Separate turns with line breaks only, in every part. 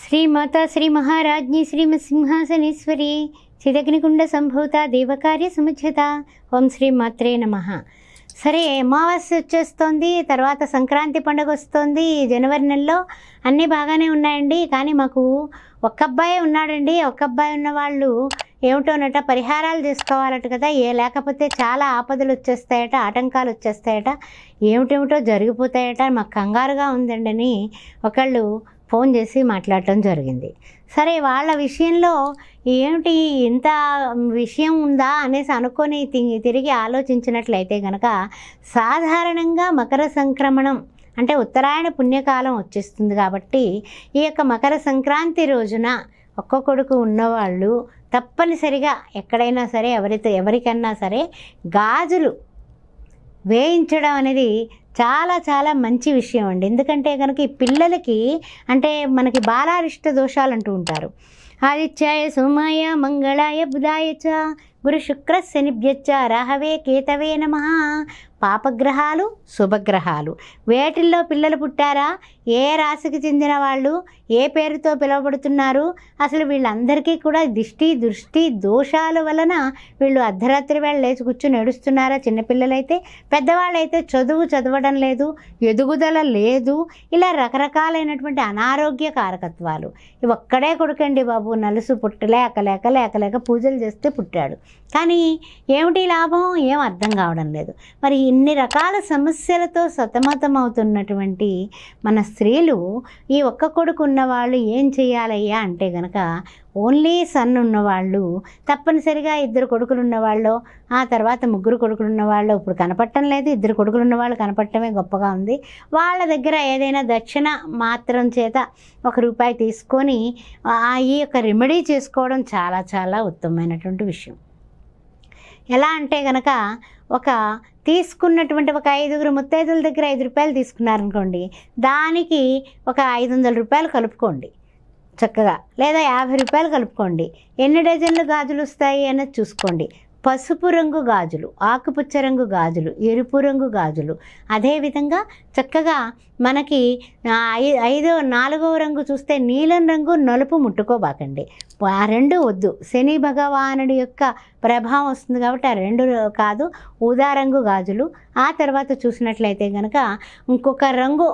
శ్రీమాతా శ్రీ మహారాజ్ఞి శ్రీమసింహాసనేశ్వరి చిదగ్నికుండ సంభూత దేవకార్య సముజ్జత. ఓం శ్రీ మాత్రే నమః. సరే, అమావాస్య వచ్చేస్తోంది, తర్వాత సంక్రాంతి పండుగ వస్తుంది. జనవరి నెలలో అన్నీ బాగానే ఉన్నాయండి. కానీ మాకు ఒక్క అబ్బాయి ఉన్నాడండి. ఒక్క అబ్బాయి ఉన్నవాళ్ళు ఏమిటోనట పరిహారాలు చేసుకోవాలట కదా, లేకపోతే చాలా ఆపదలు వచ్చేస్తాయట, ఆటంకాలు వచ్చేస్తాయట, ఏమిటేమిటో జరిగిపోతాయట, మాకు కంగారుగా ఉందండి అని ఒకళ్ళు ఫోన్ చేసి మాట్లాడటం జరిగింది. సరే, వాళ్ళ విషయంలో ఏమిటి ఇంత విషయం ఉందా అనేసి అనుకొని తిరిగి ఆలోచించినట్లయితే కనుక, సాధారణంగా మకర సంక్రమణం అంటే ఉత్తరాయణ పుణ్యకాలం వచ్చేస్తుంది కాబట్టి ఈ యొక్క మకర సంక్రాంతి రోజున ఒక్క కొడుకు ఉన్నవాళ్ళు తప్పనిసరిగా ఎక్కడైనా సరే ఎవరికన్నా సరే గాజులు వేయించడం అనేది చాలా చాలా మంచి విషయం అండి. ఎందుకంటే కనుక ఈ పిల్లలకి అంటే మనకి బాలారిష్ట దోషాలు అంటూ ఉంటారు. ఆదిత్యాయ సోమాయ మంగళాయ బుధాయ చ గురు శుక్ర శనిభ్యచ్చ రాహవే కేతవే నమః. పాపగ్రహాలు శుభగ్రహాలు వేటిల్లో పిల్లలు పుట్టారా, ఏ రాశికి చెందిన వాళ్ళు, ఏ పేరుతో పిలువబడుతున్నారు, అసలు వీళ్ళందరికీ కూడా దృష్టి దోషాల వలన వీళ్ళు అర్ధరాత్రి వేళ లేచి కూర్చొని ఏడుస్తున్నారా. చిన్నపిల్లలైతే, పెద్దవాళ్ళైతే చదవడం లేదు, ఎదుగుదల లేదు, ఇలా రకరకాలైనటువంటి అనారోగ్య కారకత్వాలు. ఇవి ఒక్కడే కొడుకండి బాబు, నలుసు లేక పూజలు చేస్తే పుట్టాడు. కానీ ఏమిటి లాభం, ఏం అర్థం కావడం లేదు. మరి ఇన్ని రకాల సమస్యలతో సతమతం అవుతున్నటువంటి మన స్త్రీలు ఈ ఒక్క కొడుకు ఉన్నవాళ్ళు ఏం చేయాలయ్యా అంటే గనక, ఓన్లీ సన్ ఉన్నవాళ్ళు తప్పనిసరిగా 2 కొడుకులు ఉన్నవాళ్ళు, ఆ తర్వాత 3 కొడుకులు ఉన్నవాళ్ళు ఇప్పుడు కనపడటం లేదు, 2 కొడుకులు ఉన్నవాళ్ళు కనపడటమే గొప్పగా ఉంది. వాళ్ళ దగ్గర ఏదైనా దక్షిణ మాత్రం చేత ₹1 తీసుకొని ఈ యొక్క రెమెడీ చేసుకోవడం చాలా చాలా ఉత్తమమైనటువంటి విషయం. ఎలా అంటే కనుక, తీసుకున్నటువంటి ఒక 5 ముత్తైదుల దగ్గర ₹5 తీసుకున్నారనుకోండి, దానికి ఒక ₹500 కలుపుకోండి చక్కగా, లేదా ₹50 కలుపుకోండి. ఎన్ని డజన్లు గాజులు వస్తాయి అన్నది చూసుకోండి. పసుపు రంగు గాజులు, ఆకుపచ్చ రంగు గాజులు, ఎరుపు రంగు గాజులు, అదేవిధంగా చక్కగా మనకి 4వ రంగు చూస్తే నీలం రంగు, నలుపు ముట్టుకోబాకండి. ఆ 2 వద్దు, శని భగవానుడి యొక్క ప్రభావం వస్తుంది కాబట్టి ఆ 2 కాదు. ఊదా రంగు గాజులు, ఆ తర్వాత చూసినట్లయితే కనుక ఇంకొక రంగు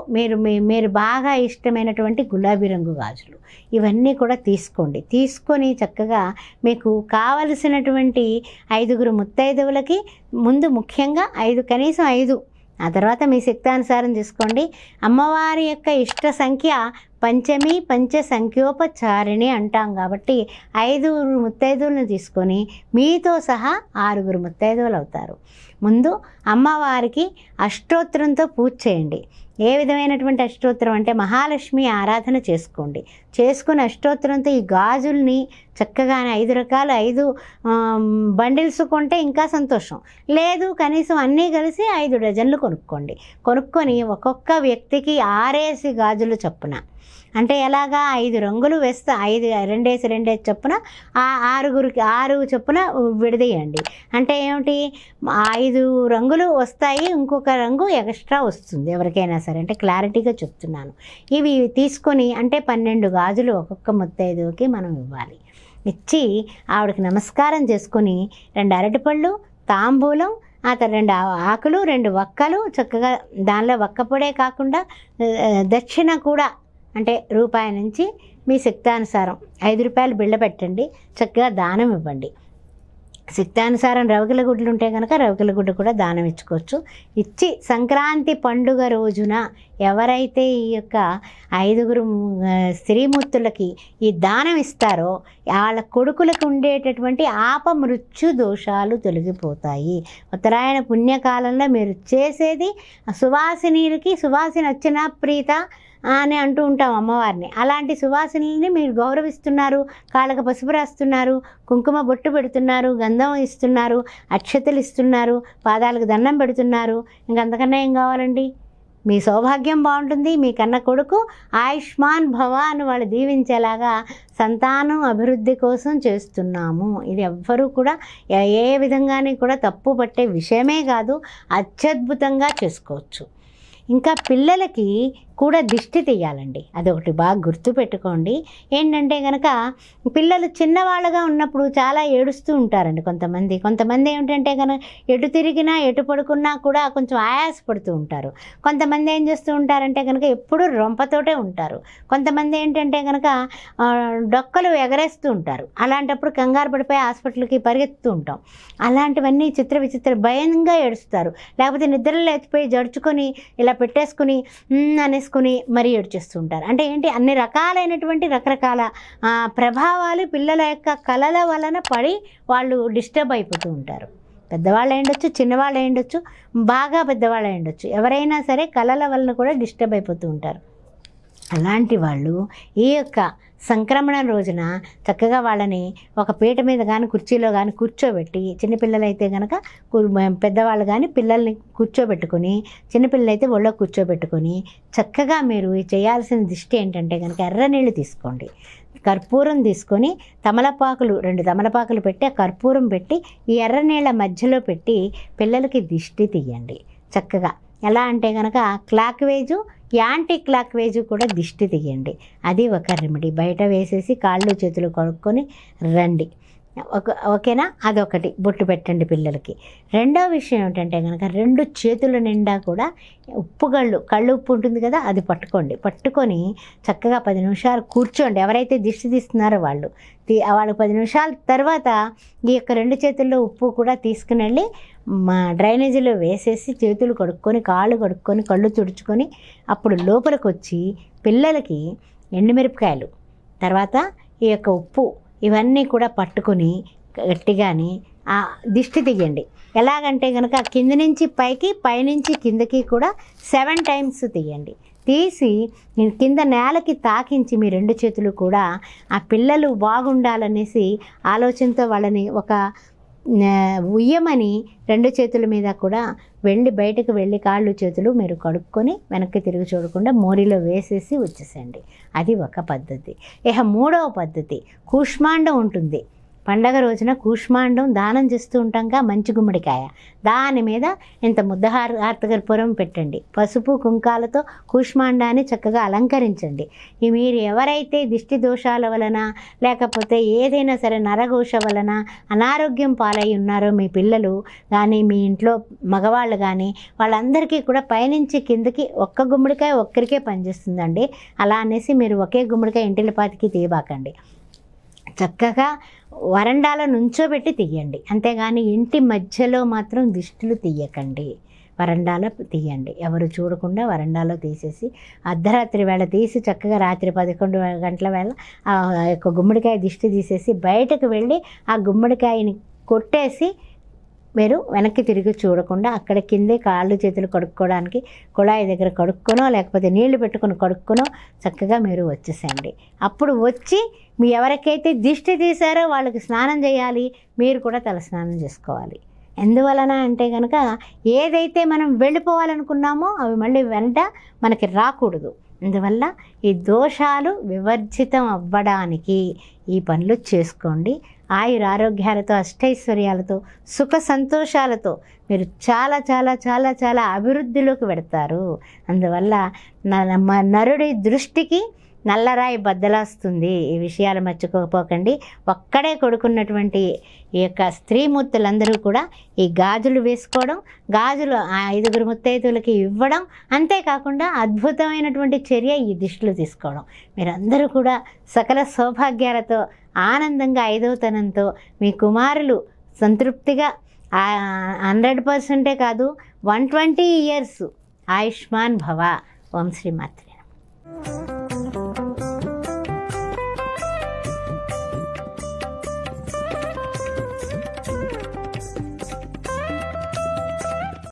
మీరు బాగా ఇష్టమైనటువంటి గులాబీ రంగు గాజులు, ఇవన్నీ కూడా తీసుకోండి. తీసుకొని చక్కగా మీకు కావలసినటువంటి 5 ముత్తైదువులకి ముందు ముఖ్యంగా కనీసం 5, ఆ తర్వాత మీ శక్తానుసారం తీసుకోండి. అమ్మవారి యొక్క ఇష్ట సంఖ్య పంచమి పంచ సంఖ్యోపచారిణి అంటాం కాబట్టి 5 ముత్తైదువులను తీసుకొని మీతో సహా 6 ముత్తైదువులు అవుతారు. ముందు అమ్మవారికి అష్టోత్తరంతో పూజ చేయండి. ఏ విధమైనటువంటి అష్టోత్తరం అంటే మహాలక్ష్మి ఆరాధన చేసుకోండి. చేసుకుని అష్టోత్తరంతో ఈ గాజుల్ని చక్కగా 5 రకాలు 5 బండిల్స్ కొంటే ఇంకా సంతోషం. లేదు కనీసం అన్నీ కలిసి 5 డజన్లు కొనుక్కొని ఒక్కొక్క వ్యక్తికి 6 గాజులు చొప్పున, అంటే ఎలాగా 5 రంగులు వేస్తే 2 చొప్పున 6 చొప్పున విడదీయండి. అంటే ఏమిటి, 5 రంగులు వస్తాయి, ఇంకొక రంగు ఎక్స్ట్రా వస్తుంది ఎవరికైనా సరే, అంటే క్లారిటీగా చెప్తున్నాను. ఇవి తీసుకొని అంటే 12 గాజులు ఒక్కొక్క ముత్తైదువుకి మనం ఇవ్వాలి. ఇచ్చి ఆవిడకి నమస్కారం చేసుకొని 2 అరటిపళ్ళు, తాంబూలం, ఆ తర్వాత 2 ఆకులు, 2 వక్కలు, చక్కగా దానిలో వక్కపొడే కాకుండా దక్షిణ కూడా అంటే ₹1 నుంచి మీ శక్తానుసారం ₹5 బిళ్ళ పెట్టండి. చక్కగా దానం ఇవ్వండి. శక్తానుసారం రవికల గుడ్లు ఉంటే కనుక రవికల గుడ్డు కూడా దానం ఇచ్చుకోవచ్చు. ఇచ్చి సంక్రాంతి పండుగ రోజున ఎవరైతే ఈ యొక్క 5 స్త్రీమూర్తులకి ఈ దానం ఇస్తారో వాళ్ళ కొడుకులకు ఉండేటటువంటి ఆపమృత్యు దోషాలు తొలగిపోతాయి. ఉత్తరాయణ పుణ్యకాలంలో మీరు చేసేది సువాసినీలకి, సువాసిని అర్చన ప్రీత అని అంటూ ఉంటాం అమ్మవారిని. అలాంటి సువాసిని మీరు గౌరవిస్తున్నారు, కాళ్ళకు పసుపు రాస్తున్నారు, కుంకుమ బొట్టు పెడుతున్నారు, గంధం ఇస్తున్నారు, అక్షతలు ఇస్తున్నారు, పాదాలకు దండం పెడుతున్నారు. ఇంకంతకన్నా ఏం కావాలండి? మీ సౌభాగ్యం బాగుంటుంది. మీ కన్న కొడుకు ఆయుష్మాన్ భవ అని వాళ్ళు దీవించేలాగా సంతానం అభివృద్ధి కోసం చేస్తున్నాము. ఇది ఎవ్వరూ కూడా ఏ విధంగానే కూడా తప్పు పట్టే విషయమే కాదు, అత్యద్భుతంగా చేసుకోవచ్చు. ఇంకా పిల్లలకి కూడా దిష్టి తీయాలండి. అదొకటి బాగా గుర్తుపెట్టుకోండి. ఏంటంటే కనుక పిల్లలు చిన్నవాళ్ళుగా ఉన్నప్పుడు చాలా ఏడుస్తూ ఉంటారండి కొంతమంది ఏమిటంటే కనుక ఎటు తిరిగినా ఎటు పడుకున్నా కూడా కొంచెం ఆయాసపడుతూ ఉంటారు. కొంతమంది ఏం చేస్తూ ఉంటారంటే కనుక ఎప్పుడూ రొంపతోటే ఉంటారు. కొంతమంది ఏంటంటే కనుక డొక్కలు ఎగరేస్తూ ఉంటారు. అలాంటప్పుడు కంగారు పడిపోయి హాస్పిటల్కి పరిగెత్తుతూ ఉంటాం. అలాంటివన్నీ విచిత్ర భయంగా ఏడుస్తారు. లేకపోతే నిద్రలో లేచిపోయి జడుచుకొని ఇలా పెట్టేసుకుని అనేసుకుని మరీ ఏడ్చేస్తూ ఉంటారు. అంటే ఏంటి, అన్ని రకాలైనటువంటి రకరకాల ప్రభావాలు పిల్లల యొక్క కలల వలన పడి వాళ్ళు డిస్టర్బ్ అయిపోతూ ఉంటారు. పెద్దవాళ్ళు అయ్యుండొచ్చు, చిన్నవాళ్ళు అయ్యుండొచ్చు, బాగా పెద్దవాళ్ళు అయ్యుండొచ్చు, ఎవరైనా సరే కలల వలన కూడా డిస్టర్బ్ అయిపోతూ ఉంటారు. అలాంటి వాళ్ళు ఈ యొక్క సంక్రమణ రోజున చక్కగా వాళ్ళని ఒక పీట మీద కానీ కుర్చీలో కానీ కూర్చోబెట్టి, చిన్నపిల్లలైతే కనుక పెద్దవాళ్ళు కానీ పిల్లల్ని కూర్చోబెట్టుకొని, చిన్నపిల్లలైతే ఒళ్ళో కూర్చోబెట్టుకొని చక్కగా మీరు చేయాల్సిన దిష్టి ఏంటంటే కనుక ఎర్ర నీళ్ళు తీసుకోండి, కర్పూరం తీసుకొని తమలపాకులు 2 తమలపాకులు పెట్టి ఆ కర్పూరం పెట్టి ఈ ఎర్ర నీళ్ళ మధ్యలో పెట్టి పిల్లలకి దిష్టి తీయండి చక్కగా. ఎలా అంటే కనుక క్లాక్ వేజు, యాంటీ క్లాక్ వేజు కూడా దిష్టి తీయండి. అది ఒక రెమెడీ. బయట వేసేసి కాళ్ళు చేతులు కడుక్కొని రండి. ఓకేనా? అదొకటి బొట్టు పెట్టండి పిల్లలకి. రెండో విషయం ఏమిటంటే కనుక 2 చేతుల నిండా కూడా కళ్ళు ఉప్పు ఉంటుంది కదా, అది పట్టుకొని చక్కగా 10 నిమిషాలు కూర్చోండి. ఎవరైతే దిష్టి తీస్తున్నారో వాళ్ళు 10 నిమిషాల తర్వాత ఈ యొక్క 2 చేతుల్లో ఉప్పు కూడా తీసుకుని వెళ్ళి డ్రైనేజీలో వేసేసి చేతులు కడుక్కొని కాళ్ళు కడుక్కొని కళ్ళు తుడుచుకొని అప్పుడు లోపలికి వచ్చి పిల్లలకి ఎండుమిరపకాయలు తర్వాత ఈ యొక్క ఉప్పు ఇవన్నీ కూడా పట్టుకొని గట్టిగాని దిష్టి తీయండి. ఎలాగంటే కనుక కింద నుంచి పైకి, పైనుంచి కిందకి కూడా 7 టైమ్స్ తీయండి. తీసి కింద నేలకి తాకించి మీ 2 చేతులు కూడా ఆ పిల్లలు బాగుండాలనేసి ఆలోచనతో వాళ్ళని ఒక ఉయ్యమని 2 చేతుల మీద కూడా బయటకు వెళ్ళి కాళ్ళు చేతులు మీరు కడుక్కొని వెనక్కి తిరిగి చూడకుండా మోరిలో వేసేసి వచ్చేసేయండి. అది ఒక పద్ధతి. ఇక 3వ పద్ధతి కూష్మాండం ఉంటుంది. పండగ రోజున కూష్మాండం దానం చేస్తూ ఉంటాంగా, మంచి గుమ్మడికాయ, దాని మీద ఇంత ముద్ద హారతకర్పూరం పెట్టండి. పసుపు కుంకాలతో కూష్మాండాన్ని చక్కగా అలంకరించండి. మీరు ఎవరైతే దిష్టి దోషాల వలన లేకపోతే ఏదైనా సరే నరఘోష వలన అనారోగ్యం పాలై ఉన్నారో మీ పిల్లలు కానీ మీ ఇంట్లో మగవాళ్ళు కానీ వాళ్ళందరికీ కూడా పైనుంచి కిందకి ఒక్క గుమ్మడికాయ ఒక్కరికే పనిచేస్తుందండి. అలా అనేసి మీరు ఒకే గుమ్మడికాయ ఇంటిల్లిపాతికి తీయబాకండి. చక్కగా వరండాలో నుంచోబెట్టి తీయండి. అంతేగాని ఇంటి మధ్యలో మాత్రం దిష్టిలు తీయకండి. వరండాలో తీయండి. ఎవరు చూడకుండా వరండాలో తీసేసి అర్ధరాత్రి వేళ తీసి చక్కగా రాత్రి 11 గంటల వేళ ఆ యొక్క గుమ్మడికాయ దిష్టి తీసేసి బయటకు వెళ్ళి ఆ గుమ్మడికాయని కొట్టేసి మీరు వెనక్కి తిరిగి చూడకుండా అక్కడ కిందే కాళ్ళు చేతులు కడుక్కోవడానికి కుళాయి దగ్గర కడుక్కొనో లేకపోతే నీళ్లు పెట్టుకొని కడుక్కొనో చక్కగా మీరు వచ్చేసేయండి. అప్పుడు వచ్చి మీ ఎవరికైతే దిష్టి తీశారో వాళ్ళకి స్నానం చేయాలి, మీరు కూడా తల స్నానం చేసుకోవాలి. ఎందువలన అంటే కనుక ఏదైతే మనం వెళ్ళిపోవాలనుకున్నామో అవి మళ్ళీ వెంట మనకి రాకూడదు. అందువల్ల ఈ దోషాలు వివర్జితం అవ్వడానికి ఈ పనులు చేసుకోండి. ఆయురారోగ్యాలతో అష్టైశ్వర్యాలతో సుఖ సంతోషాలతో మీరు చాలా చాలా చాలా చాలా అభివృద్ధిలోకి పెడతారు. అందువల్ల నరుడి దృష్టికి నల్లరాయి బద్దలాస్తుంది. ఈ విషయాలు మర్చిపోకండి. ఒక్కడే కొడుకున్నటువంటి ఈ యొక్క స్త్రీమూర్తులందరూ కూడా ఈ గాజులు వేసుకోవడం, గాజులు 5 ముత్తైదువులకి ఇవ్వడం, అంతేకాకుండా అద్భుతమైనటువంటి చర్య ఈ దిష్టిలు తీసుకోవడం. మీరందరూ కూడా సకల సౌభాగ్యాలతో ఆనందంగా 5వతనంతో మీ కుమారులు సంతృప్తిగా 100% కాదు 120 years ఆయుష్మాన్ భవ. ఓం శ్రీ మాత్రే నమః.